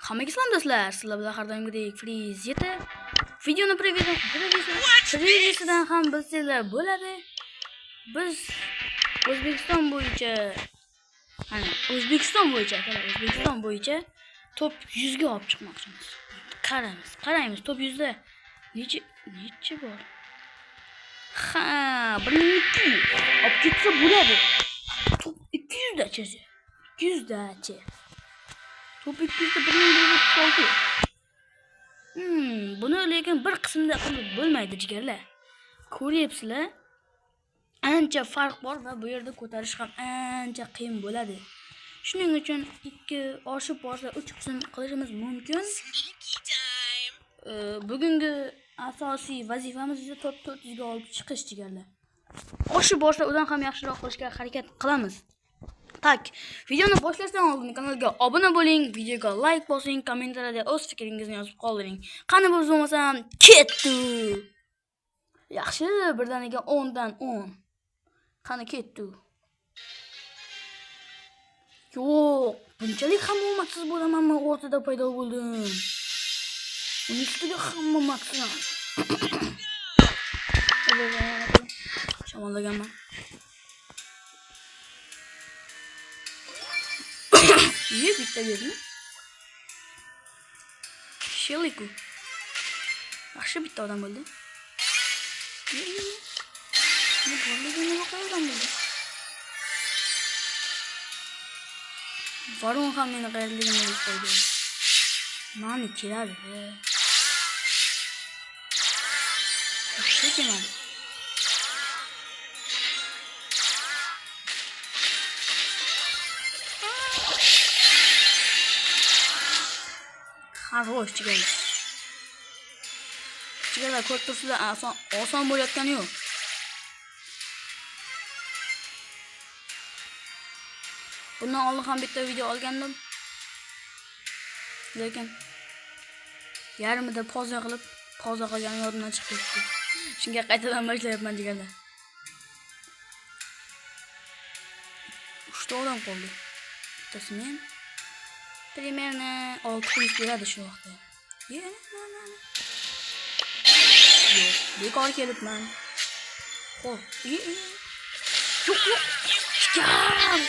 Hammaga salom do'stlar. Sizlar bilan har doimgidek Freeze yeti. Videoni previyusidan ham bilsanglar bo'ladi. Biz O'zbekiston bo'yicha top 100 ga olib chiqmoqchimiz. Qaraymiz top 100 da necha bor? Ha, 1200 olib ketsa bo'ladi. Top 200 dachi. 200 dachi. Top 200 da 1136. Buni lekin bir qismda qilib bo'lmaydi jigarlar. Ko'ryapsizlar? Ancha farq bor va bu yerda ko'tarish ham ancha qiyin bo'ladi. Shuning uchun 2 oshib borsa 3 qism qilishimiz mumkin. Bugungi asosiy vazifamiz esa top 400 ga olib chiqish jigarlar. Oshib borsa undan ham yaxshiroq qilishga harakat qilamiz. Tak, videoni boshlashdan oldin kanalga obuna bo'ling, videoga like bosing, kommentariyada o'z fikringizni yozib qoldiring. Qani biz bo'lmasam ketdi. Yaxshi, birdaniga 10 dan 10. Qani ketdi. Yo'q, bunchalik ham omadsiz bo'lamanmi o'rtada paydo bo'ldim. Uning ustiga hamma maksimum. Shamollaganman. Ye bitta bermi? Sheliku. Yaxshi bitta odam bo'ldi. Ne borligini yo'qolgan bo'ldi. Varun ham meni qayerligini bilib qo'ydi. Mani keladi. Yaxshi keladi. Хорош jigarlar. Jigarlar ko'rib turibsizlar, oson bo'layotgani yo'q. Bundan oldin ham bitta video olgandim. Lekin yarmida pauza qilganim yodimdan chiqib ketdi. Shunga qaytadan boshlayapman jigarlar. 3 ta odam qoldi. Bittasi men. Примерно 600 beradi shu vaqtda. Yo'q, bekor kelibman. Xo'p, yo'q. Chiqar.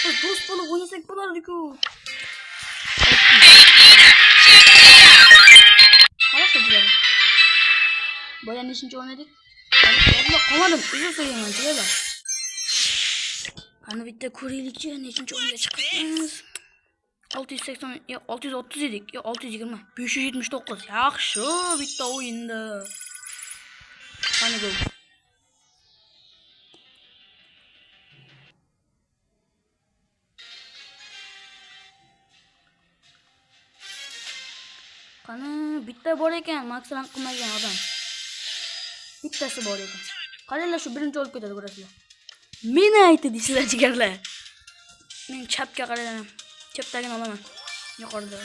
Biz do'st bo'lib o'ynasak bo'lardi-ku. Xo'sh, jigarlar. Boya nechinchi o'ynadik? Qolmadim, uzr so'rayman jigarlar. Qani bitta ko'raylikchi, nechinchi o'yinga chiqamiz? 680 yo 630 edik. Yo 620. 579. Yaxshi bitta o'yinda. Qani gol. Qani bitta bor ekan, maksimum qilmagan odam. Bittasi bor ekan. Qaranglar, shu birinchi olib ketadi, ko'rasizlar. Meni aytdi deysizlar jigarlar. Men chapga qarayman. Chapdagini olaman. Yuqorida.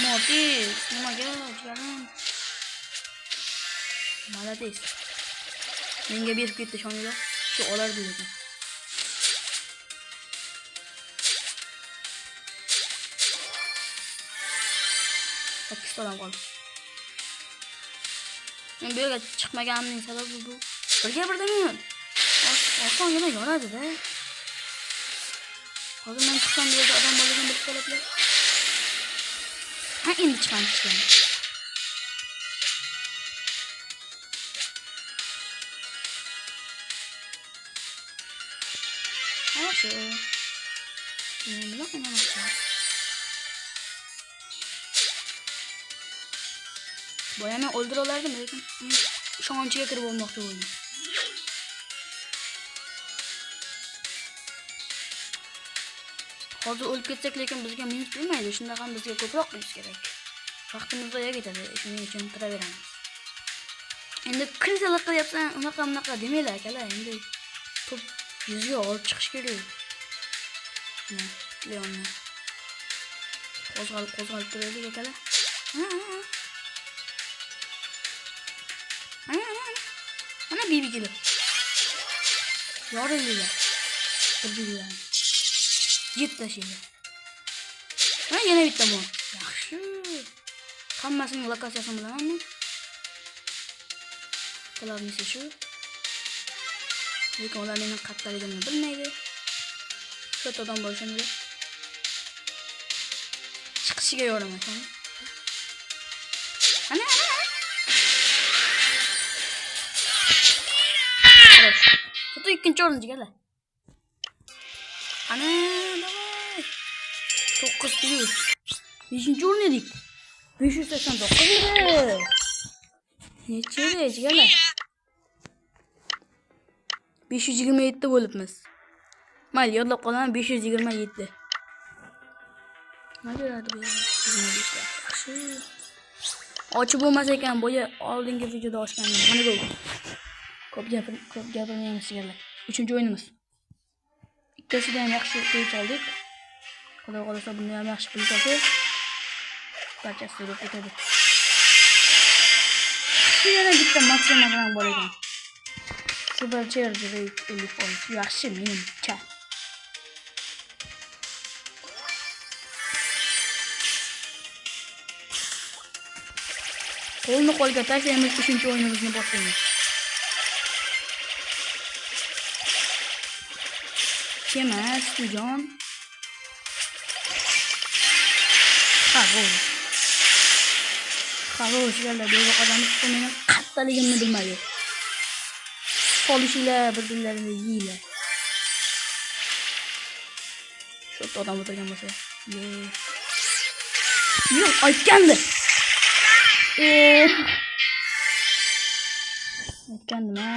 Motis, nimaga jigarim? Malades. Menga berib ketdi shonida. Shu olardi lekin. Pakistondan qoldi. Men bu yerga chiqmaganimning sababi bu. Birga birdan osongina yoradi-da. Hozir men chiqsam bu yerda odam borligini bilib qoladilar. Ha, endi chiqamiz. Yaxshi. Men bilan o'ynamoqchiman. Boyani o'ldira olardim, lekin ishonchiga kirib olmoqchi bo'ldim. Hozir o'lib ketsak, lekin bizga minus bermaydi. Shunda ham bizga ko'proq qilish kerak. Vaqtimiz zoya ketadi. Shuning uchun turaveramiz. Endi krizalar qilyapsan, unaqa demanglar akalar. Endi top 100 ga olib chiqish kerak. Leonni qo'zg'alib turaylik akalar. Ana bibi kelib. Yorildilar. Bildilar. yeb tashlaydi. Mana yana bitta bor. Yaxshi. Hammasining lokatsiyasini bilamanmi? Bularning shu. Lekin ular mening qattaligimni bilmaydi. Shu odam bor shunda. Chiqishiga yo'lamasam. Ana. Xo'sh. Xuddi ikkinchi o'ringa keladi. Ana, davay. 900. 5-chi o'rin edik. 589 edi. Necha edi, jigarlar? 527 bo'libmiz. Mayli, yodlab qolaman 527. Nima beradi bu? 25 yaxshi. Ochib bo'lmas ekan, bo'yi oldingi videoda ochgandim. Mana bu. Ko'p gapirmaymiz jigarlar. 3-o'yinimiz. Ikkisida ham yaxshi pul oldik. Xudo xolasa bundan ham yaxshi pul olsak, barchasi bo'lib ketadi. Yana bitta maksimum rang bor ekan. Supercharge rate 50%. Yaxshi menimcha. Qo'lni qo'lga tashlaymiz, 3-o'yinimizni boshlaymiz. Kemas, Tujon. Xarosh yerlar bo'lib qolamiz. Meni qattaligimni bilmaydi. Qolishinglar, bir-birlarini yeylar. Shu odam o'tirgan bo'lsa. Yo'q, aytgandi. Aytgandim-a.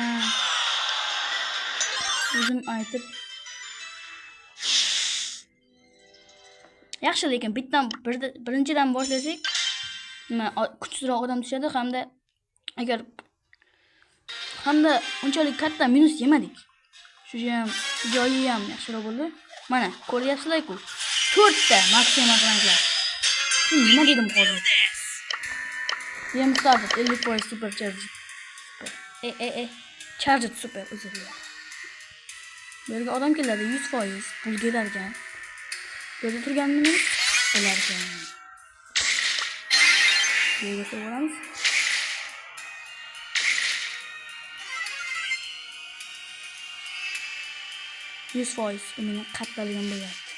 O'zim aytib. Yaxshi, lekin birinchidan boshlasak, nima kuchsizroq odam tushadi hamda unchalik katta minus yemadik. Shu ham joyi ham yaxshiroq bo'ldi. Mana, ko'ryapsizlar-ku. 4 ta maksimum ranglar. Nima dedim hozir? Yem started 50% supercharge. Charged super o'ziga. Bu yerga odam keladi 100% pul ketarkan. Burada turganimiz ularga. Yerga qo'yamiz. %100 uning qattaligini bo'lyapti.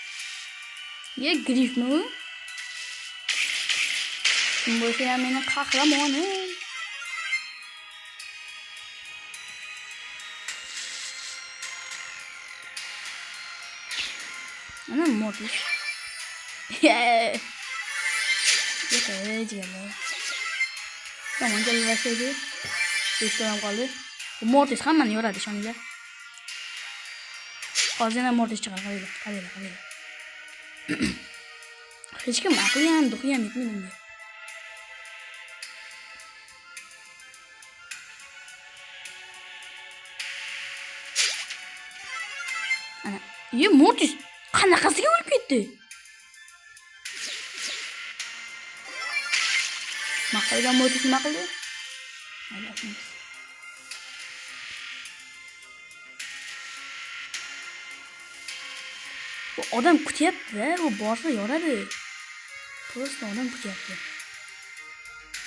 Ye grifmi u? Kim bo'lsa ham meni qahramonim. Ana Mortis. Jigarlar. Tamam, kelishadi. 5 ta ham qoldi. Mortis hammani yoradi shoninglar. Hozir yana Mortis chiqar, qaranglar. Hech kim aqli ham, duxi ham yetmaydi bunga. Ana, Mortis qanaqasiga o'lib ketdi? Maqtalgan Mortis nima qildi? Bu odam kutyapti, u borsa yoradi. Prosta odam kutyapti.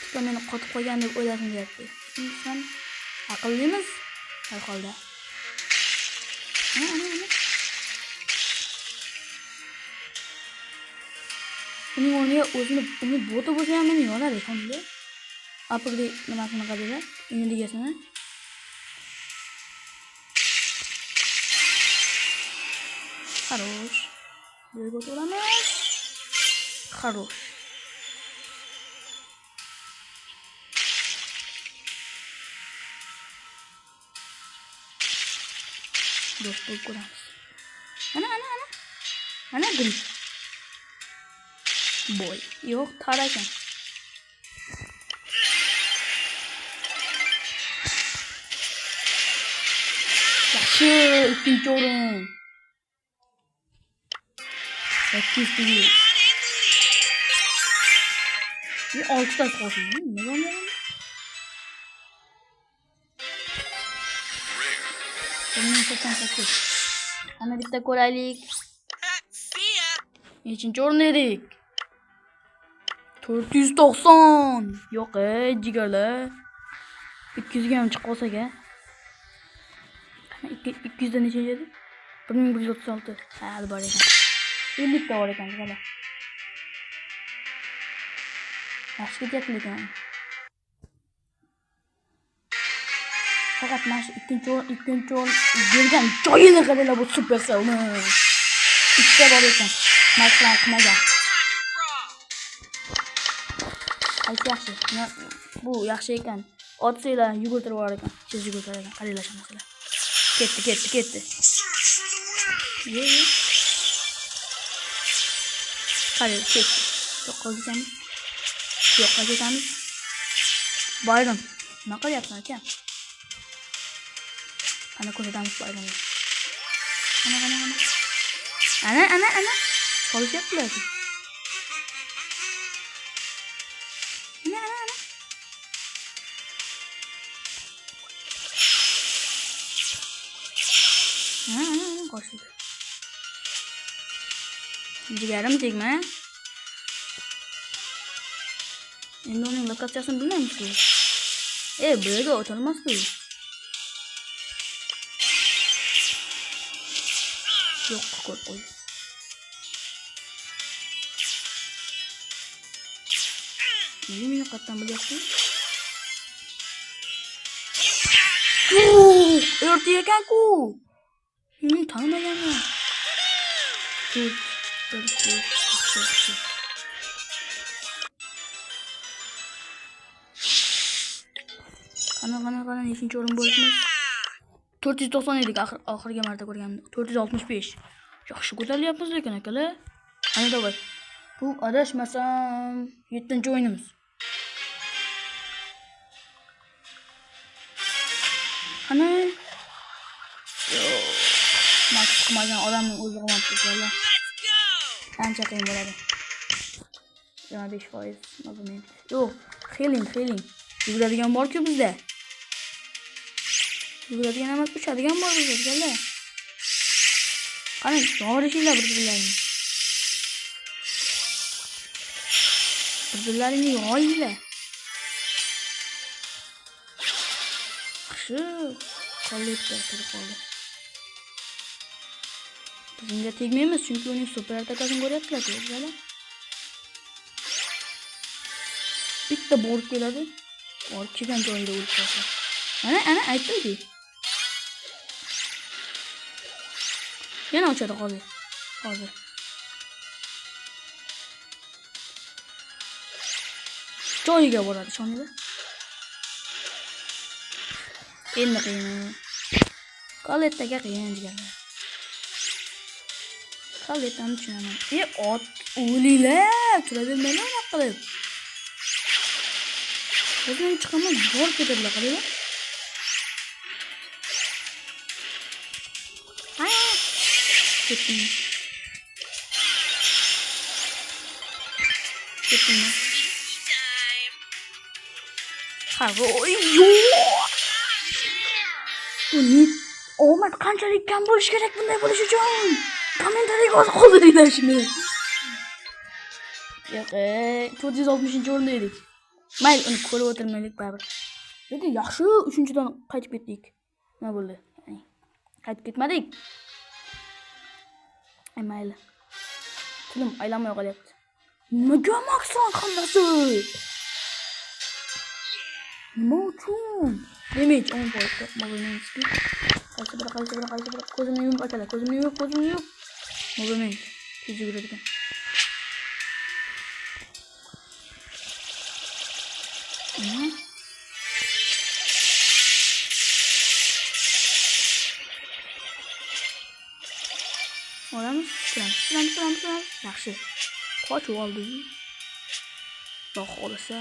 Tuta meni qotib qo'ygan deb o'yladim deyapti. Inson aqllimiz har holda. Ana. Uning o'rniga uni bota bo'lsa ham meni yoradi shunday. Upgrade nimasini qiladilar? Energiyasini. Хорош. Buraya o'tiramiz. Хорош. Do'st bo'lib ko'ramiz. Ana grip. Boy. Yo'q, tar ekan. Yaxshi, ikkinchi o'rin. 8 pul. 6 ta qoldi. Nima bo'ldi? Ana bitta ko'raylik. Nechinchi o'rinda edik? 490. Yo'q, jigarlar. 200 ga ham chiqib qolsak-a? 200 da nechinchi edi? 1136. Hali bor ekan. 50 ta bor ekan, mana. Yaxshi ketyapti lekin. Faqat mana shu ikkinchi o'rin bergan joyini qaranglar, bu Supercellni. Ikkita bor ekan. Maslan qilmagan. Qaysi yaxshi? Bu yaxshi ekan. Otsanglar yugurtirib yuborar ekan. Siz yugurtirar ekan. Qaranglar shu narsalar. Ketdi. Qarang, ketdi. Yo'q qolganmiz. Yo'q qolganmiz. Bayron. Nima qilyapsan aka? Ana ko'rsatamiz Bayronni. Ana. Qolishyaptilar. Qo'shib. Jigarim tegma. Endi uning lokatsiyasini bilmaymiz-ku. Bu yerga o'tolmas-ku. Yo'q, qo'y. Meni qatdan bilyapti. Erta ekan-ku. Tanımaganman. Qana nechinchi o'rin bo'libmiz? 490 edik oxirgi marta ko'rganimda. 465. Yaxshi ko'tarilyapmiz lekin akalar. Ana davay. Bu adashmasam 7-o'yinimiz. Ana Max qilmagan odamning o'zi qilmoqda. Ancha qiyin bo'ladi. 25%. Yo'q, healing. Yuguradigan bor-ku bizda. Yuguradigan emas, uçadigan bor bizda. Qani, to'g'rishinglar bir-birlaringni. Bir-birlaringni yo'g'inglar. Yaxshi. Qoldi. Bizga tegmaymiz chunki uning super atakasini ko'ryapsizlar. Bitta borib keladi. Borib kelgan joyida o'lib qolsa. Ana aytdim-ku. Yana o'chadi hozir. Joyiga boradi shoninglar. Endi qiyin. Qolettaga qiyin deganlar. Qolettani tushunaman. Ot o'linglar, turavermaylar nima qilib. O'zim chiqaman, bor ketadilar qaranglar. Ketdim. Buni omad qanchalik kam bo'lish kerak bunday bo'lish uchun? Kommentariyaga yozib qoldiringlar shuni. Yo'q, 460-o'rinda edik. Mayli, uni ko'rib o'tirmaylik baribir. Lekin yaxshi 3-dan qaytib ketdik. Nima bo'ldi? Qaytib ketmadik. Mayli. Tilim aylanmay qolyapti. Nimaga maqsan hammasi? Nima uchun? Damage on point. Mobilmenski. Qaysi bir. Ko'zimni yumib akalar. Ko'zimni yumib. Mobilment. Tez yuguradigan. Olamiz. Turam. Yaxshi. Qochib oldi. Xudo xolasa.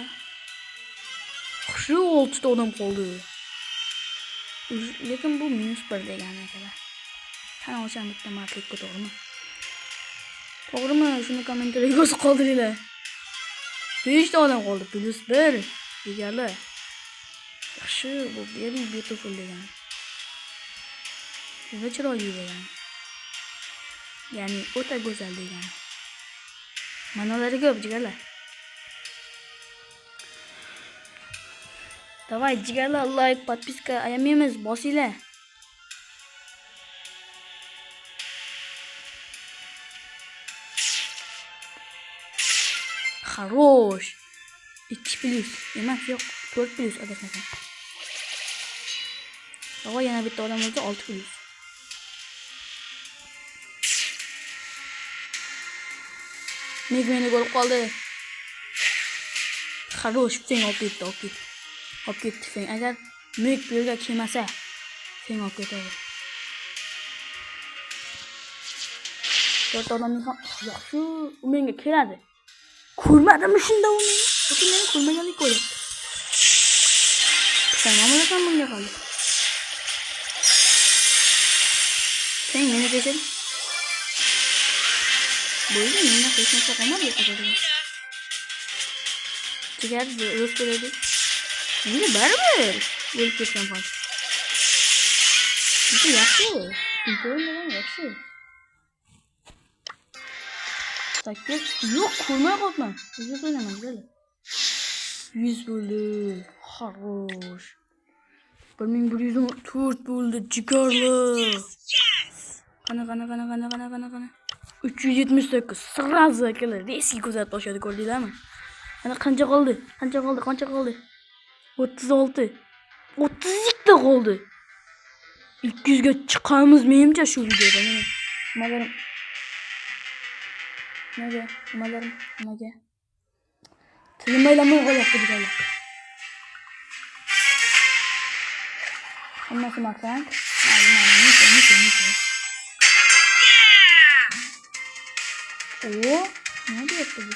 Yaxshi 6 ta odam qoldi. Lekin bu -1 degani akalar. Qani o'sha bitta martlikka to'g'rimi? To'g'rimi? Shuni kommentariyaga yozib qoldiringlar. 5 ta odam qoldi. +1 deganlar. Yaxshi, bu very beautiful degani. Juda chiroyli degani. Ya'ni o'ta go'zal degani. Manaları ko'p jigarlar. Davay jigarlar, like, подписка ayamaymiz, bosinglar. Хорош. 2+ emas, yo'q, 4+ adashmasam. Davay yana bitta odam bo'lsa 6+. Meni ko'rib qoldi. Хорош, sen olib ketdi, olib ketdi sen. Agar Meg bu yerga kelmasa, sen olib ketadi. 4 odamning ham yaxshi, u menga keladi. Ko'rmadimmi shunda u meni? Lekin meni ko'rmaganlik ko'ryapti. Pisaymoqmisan bunga qoldi. Sen meni deshing. Bo'ldi, menga hech narsa qolmadi qadar. Jigar o'z ko'radi. Menga baribir o'lib ketgan ham. Bu yaxshi. Bundan yaxshi. Sakkiz. Yo'q, ko'rmay qoldim. O'zim o'ynaman, bo'ldi. 100 bo'ldi. Xo'sh. 1104 bo'ldi jigarlar. Qana. 378 sразу akalar reski ko'rsatib boshladi, ko'rdinglarmi? Ana qancha qoldi? 36. 32 ta qoldi. 200 ga chiqamiz menimcha shu videoda. Nimaga? Tilmaylamay qo'yapti jigarlar. Hammasi maqsan. Ne deyapti bu?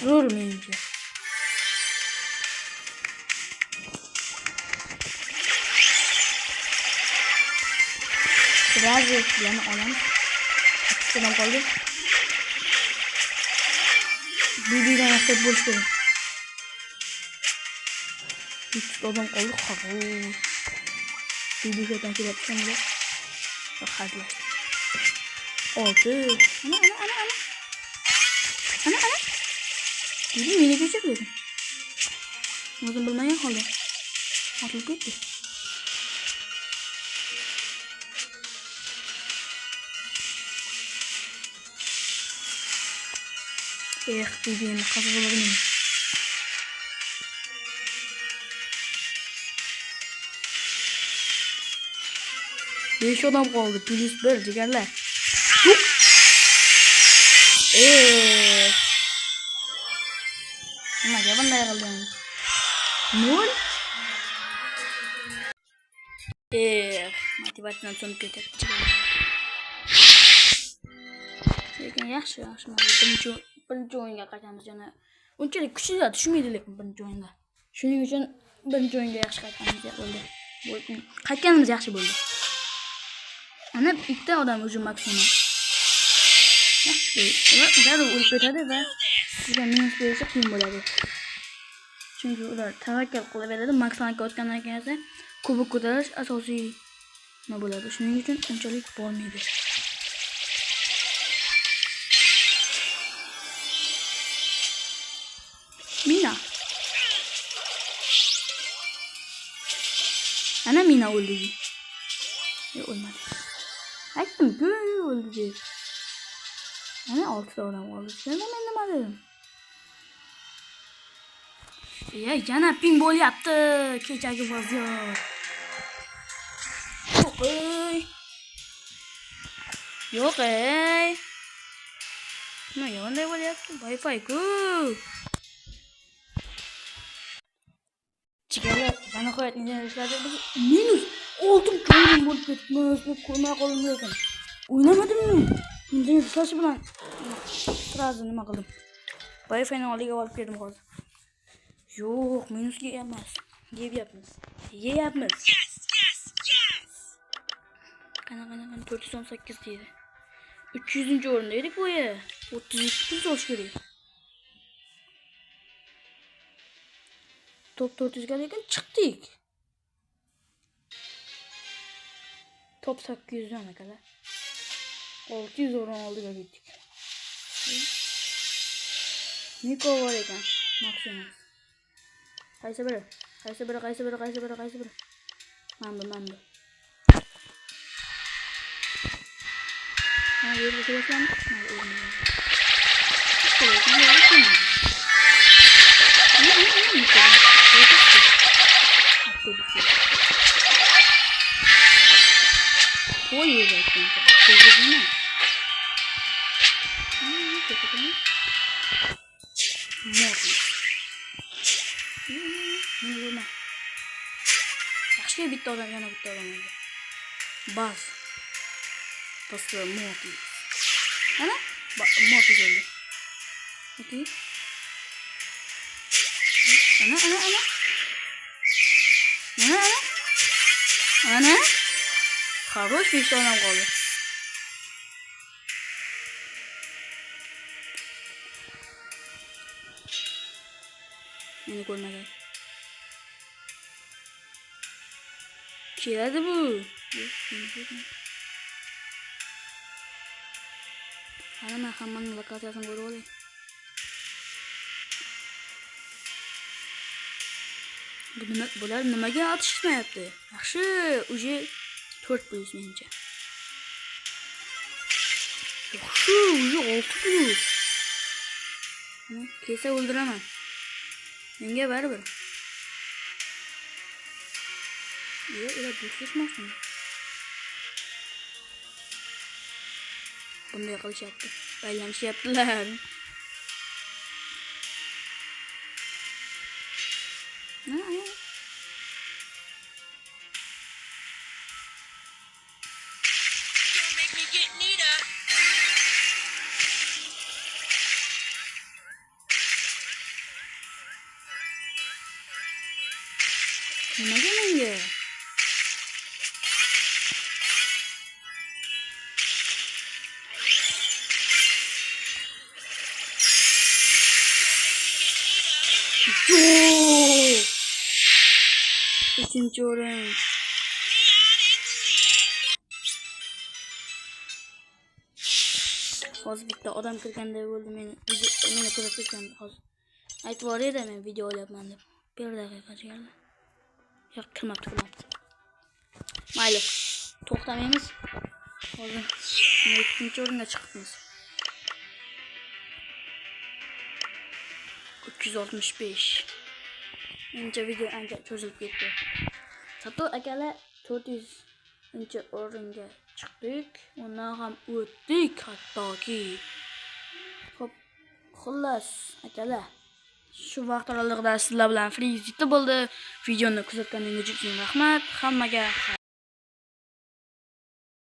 Zo'r menimcha. Sразу yana olamiz. Qisqadan qoldi. Bibidan yaxshi bo'lish kerak. 3 odam qoldi. Xo'sh. Bibidan kelyapti endi. Hazlash. 6. Ana. Bibi meni kechirdi. O'zim bilmagan holda. Otilib ketdi. Bibini qazig'ladim. Besh odam qoldi. +1 jigarlar. Nimaga bunday qildim? 0. Motivatsiyadan so'nib ketyapti. Lekin yaxshi. Birinchi o'yinga qaytamiz yana. Unchalik kuchlilar tushmaydi lekin birinchi o'yinda. Shuning uchun birinchi o'yinga yaxshi qaytamiz deb bo'ldi. Qaytganimiz yaxshi bo'ldi. Ana bitta odam o'zi maksimum. Darrov o'lib ketadi va sizga minus bersa qiyin bo'ladi. Chunki ular tavakkal qilaveradi. Maksimumga o'tgandan keyin esa kubok ko'tarish asosiy nima bo'ladi. Shuning uchun unchalik bormaydi. Mina. Ana Mina o'ldi. O'lmadi. Aytdim-ku, o'ldi deb. Ana 6 ta odam qoldi. Men nima dedim? Yana ping bo'lyapti. Kechagi vaziyat. Yo'q. Nimaga bunday bo'lyapti? Wi-Fi-ku. Jigarlar, nihoyat izlashlarda biz minus 6 joyim bo'lib ketmiz. Ko'rmay qoldim lekin. O'ynamadimmi? Bunday flash bilan sразу nima qildim? Wi-Fi ni oldiga olib keldim hozir. Yo'q, minusga emas. Yeyapmiz. Qana 418 deydi. 300-o'rinda edik bu yer. 32 pul olish kerak. Top 400 ga lekin chiqdik. Top 800 dan akalar. 600 o'rin oldiga ketdik. Niko bor ekan. Maksimus. Qaysi biri? Mana bu. Ha, yerga kelishamiz. Yaxshi bitta odam yana bitta odam edi. Bas. Pasta Morty. Ana? Morty oldu. Okey. Ana. Хорош bir şey adam kaldı. Beni görmedi. Kiradi bu. Ana hammanın lokatsiyasini ko'rib olay. Bular nimaga atishmayapti? Yaxshi, uje 4 plus menimcha. Yaxshi, uje 6 plus. Kelsa o'ldiraman. Menga baribir. Ular do'stlashmasin. Bunday qilishyapti. Baylanishyaptilar. Nimaga menga? Üçüncü o'rin. Hozir bitta odam kirganday bo'ldi, meni ko'rib ketgandi hozir. Aytib yuborayda men video olyapman deb. 1 daqiqa keldi. Yo'q, kirmabdi. Mayli. To'xtamaymiz. Hozir 2-o'ringa chiqibmiz. 365. Menimcha video ancha cho'zilib ketdi. Sato akalar 400-o'ringa chiqdik. Undan ham o'tdik hattoki. Xo'p, xullas akalar, shu vaqt oralig'ida sizlar bilan Freeze bo'ldi. Videoni kuzatganingiz uchun rahmat. Hammaga